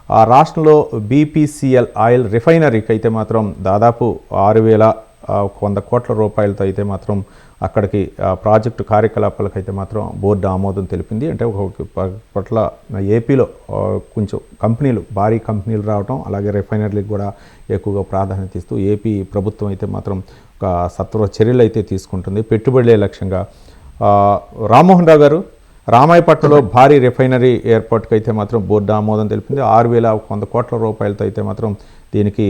ఆ రాష్ట్రంలో BPCL oil రిఫైనరీకి అయితే మాత్రం దాదాపు 6,100 కోట్ల రూపాయలతో అయితే మాత్రం అక్కడికి ప్రాజెక్టు కార్యకలాపాలకు అయితే మాత్రం బోర్డు ఆమోదం తెలిపింది. అంటే పట్ల ఏపీలో కొంచెం కంపెనీలు, భారీ కంపెనీలు రావడం, అలాగే రిఫైనరీలకు కూడా ఎక్కువగా ప్రాధాన్యత ఇస్తూ ఏపీ ప్రభుత్వం అయితే మాత్రం ఒక సత్వర చర్యలు అయితే తీసుకుంటుంది పెట్టుబడులే లక్ష్యంగా. రామ్మోహన్ రావు గారు, రామాయపట్నంలో భారీ రిఫైనరీ ఏర్పాటుకు అయితే మాత్రం బోర్డు ఆమోదం తెలిపింది. 6,100 కోట్ల రూపాయలతో అయితే మాత్రం దీనికి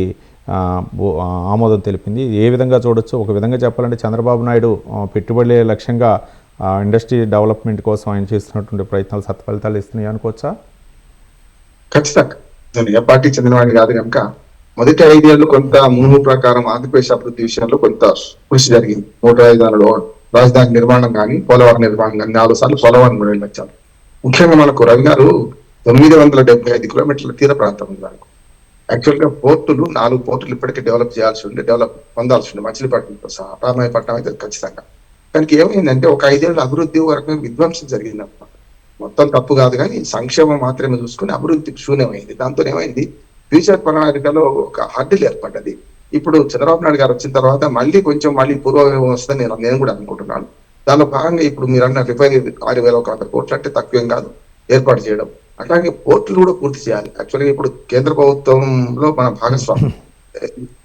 ఆమోదం తెలిపింది. ఏ విధంగా చూడొచ్చు? ఒక విధంగా చెప్పాలంటే చంద్రబాబు నాయుడు పెట్టుబడులే లక్ష్యంగా ఇండస్ట్రీ డెవలప్మెంట్ కోసం ఆయన చేస్తున్నటువంటి ప్రయత్నాలు సత్ఫలితాలు ఇస్తున్నాయి అనుకోవచ్చా? ఖచ్చితంగా. నేను ఏ పార్టీ చెందినవాడిని కాదు కనుక మొదటి 5 ఏళ్ళు కొంత మునుము ప్రకారం ఆంధ్రప్రదేశ్ అభివృద్ధి విషయంలో కొంత కృషి జరిగింది. 3 రాజధానులు, రాజధాని నిర్మాణం కానీ, పోలవరం నిర్మాణం కానీ, 4 సార్లు పోలవరం కూడా వెళ్ళొచ్చారు. ముఖ్యంగా మనకు రవి గారు 975 కిలోమీటర్ల తీర ప్రాంతం ఉంది. మనకు యాక్చువల్ గా పోర్టులు 4 పోర్టులు ఇప్పటికే డెవలప్ చేయాల్సి ఉండే, పొందాల్సి ఉండే, మచిలీపట్నంతో సహా. రామాయపట్నం అయితే ఖచ్చితంగా. కానీ ఏమైందంటే ఒక 5 ఏళ్ళ అభివృద్ధి వరకు విధ్వంసం జరిగిందన్నమాట. మొత్తం తప్పు కాదు కానీ సంక్షేమం మాత్రమే చూసుకుని అభివృద్ధి శూన్యమైంది. దాంతో ఏమైంది, ఫ్యూచర్ ప్రణాళికలో ఒక హర్డిల్ ఏర్పడ్డది. ఇప్పుడు చంద్రబాబు నాయుడు గారు వచ్చిన తర్వాత మళ్ళీ పూర్వవైభవం వస్తుందని నేను కూడా అనుకుంటున్నాను. దానిలో భాగంగా ఇప్పుడు మీరు అన్న రిఫైనరీ 6,100 కోట్లు అంటే తక్కువేం కాదు ఏర్పాటు చేయడం. అట్లాగే పోర్టులు కూడా పూర్తి చేయాలి. యాక్చువల్గా ఇప్పుడు కేంద్ర ప్రభుత్వంలో మన భాగస్వామి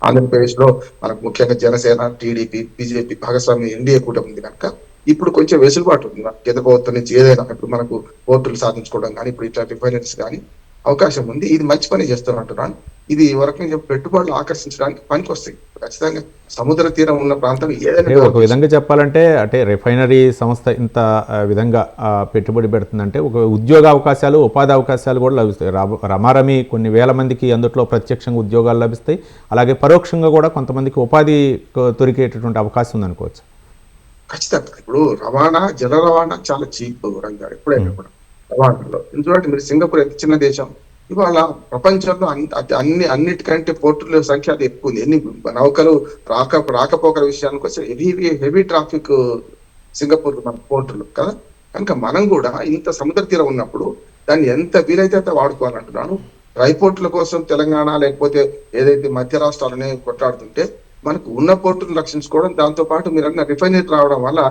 ఆంధ్రప్రదేశ్ లో మనకు ముఖ్యంగా జనసేన, టీడీపీ, బీజేపీ భాగస్వామి ఎన్డీఏ కూటమి ఉంది కనుక ఇప్పుడు కొంచెం వెసులుబాటు ఉంది కేంద్ర ప్రభుత్వం నుంచి. ఏదైనా ఇప్పుడు మనకు పోర్టులు సాధించుకోవడం కానీ, ఇప్పుడు ఇట్లా రిఫైనరీస్ కానీ అవకాశం ఉంది. ఇది మంచి పని చేస్తున్నట్టున్నాను. ఇది వరకు పెట్టుబడులు ఆకర్షించడానికి పనికి వస్తాయి. ఖచ్చితంగా సముద్ర తీరం ఉన్న ప్రాంతం ఏదైనా. ఒక విధంగా చెప్పాలంటే అంటే రిఫైనరీ సంస్థ ఇంత విధంగా పెట్టుబడి పెడుతుందంటే ఒక ఉద్యోగ అవకాశాలు, ఉపాధి అవకాశాలు కూడా లభిస్తాయి. రమారమి కొన్ని వేల మందికి అందులో ప్రత్యక్షంగా ఉద్యోగాలు లభిస్తాయి. అలాగే పరోక్షంగా కూడా కొంతమందికి ఉపాధి దొరికేటటువంటి అవకాశం ఉంది అనుకోవచ్చు. ఖచ్చితంగా. ఇప్పుడు జల రవాణా చాలా చీప్ రంగా ఎప్పుడైనా కూడా రవాణాలో. ఎందుకంటే మీరు సింగపూర్ ఎంత చిన్న దేశం, ఇవాళ ప్రపంచంలో అన్నిటికంటే పోర్టుల సంఖ్య అది ఎక్కువ ఉంది. ఎన్ని నౌకలు రాకపోకల విషయానికి వచ్చి హెవీ ట్రాఫిక్ సింగపూర్ మన పోర్టులు కదా. కనుక మనం కూడా ఇంత సముద్ర తీరం ఉన్నప్పుడు దాన్ని ఎంత వీలైతే అంత వాడుకోవాలంటున్నాను. డ్రై పోర్టుల కోసం తెలంగాణ లేకపోతే ఏదైతే మధ్య రాష్ట్రాలనే కొట్లాడుతుంటే మనకు ఉన్న పోర్టును రక్షించుకోవడం, దాంతో పాటు మీరు అన్న రిఫైనరీ రావడం వల్ల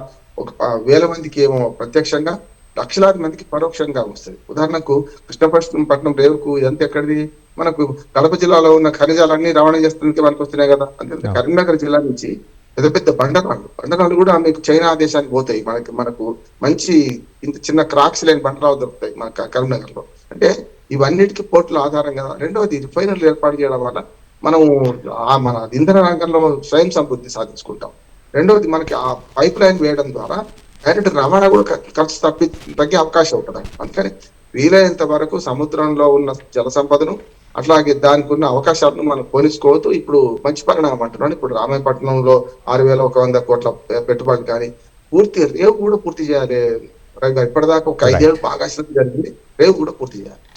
ఒక 1000 మందికి ఏమో ప్రత్యక్షంగా, లక్షలాది మందికి పరోక్షంగా వస్తుంది. ఉదాహరణకు కృష్ణపట్నం రేవుకు ఎంత ఎక్కడిది, మనకు కడప జిల్లాలో ఉన్న ఖనిజాలన్నీ రవాణా చేస్తున్నది మనకు వస్తున్నాయి కదా. అంటే కరీంనగర్ జిల్లా నుంచి పెద్ద పెద్ద బండరాళ్ళు కూడా మీకు చైనా దేశానికి పోతాయి. మనకు మంచి ఇంత చిన్న క్రాక్స్ లేని బండరాలు దొరుకుతాయి మన కరీంనగర్ లో. అంటే ఇవన్నిటికీ పోర్టుల ఆధారం కదా. రెండవది రిఫైనరీలు ఏర్పాటు చేయడం వల్ల మనం మన ఇంధన రంగంలో స్వయం సమృద్ధి సాధించుకుంటాం. రెండవది మనకి ఆ పైప్ లైన్ వేయడం ద్వారా డైరెక్ట్ రవాణా కూడా ఖర్చు తగ్గే అవకాశం ఉంటుంది. అందుకని వీలైనంత వరకు సముద్రంలో ఉన్న జల సంపదను అట్లాగే దానికి ఉన్న అవకాశాలను మనం పోనించుకోవద్దు. ఇప్పుడు మంచి పరిణామం అంటున్నాను. ఇప్పుడు రామాయపట్నంలో 6,100 కోట్ల పెట్టుబడి కానీ రేవు కూడా పూర్తి చేయాలి. ఇప్పటిదాకా ఒక 5 ఏళ్ళు బాగా జరిగింది. రేవు కూడా పూర్తి చేయాలి.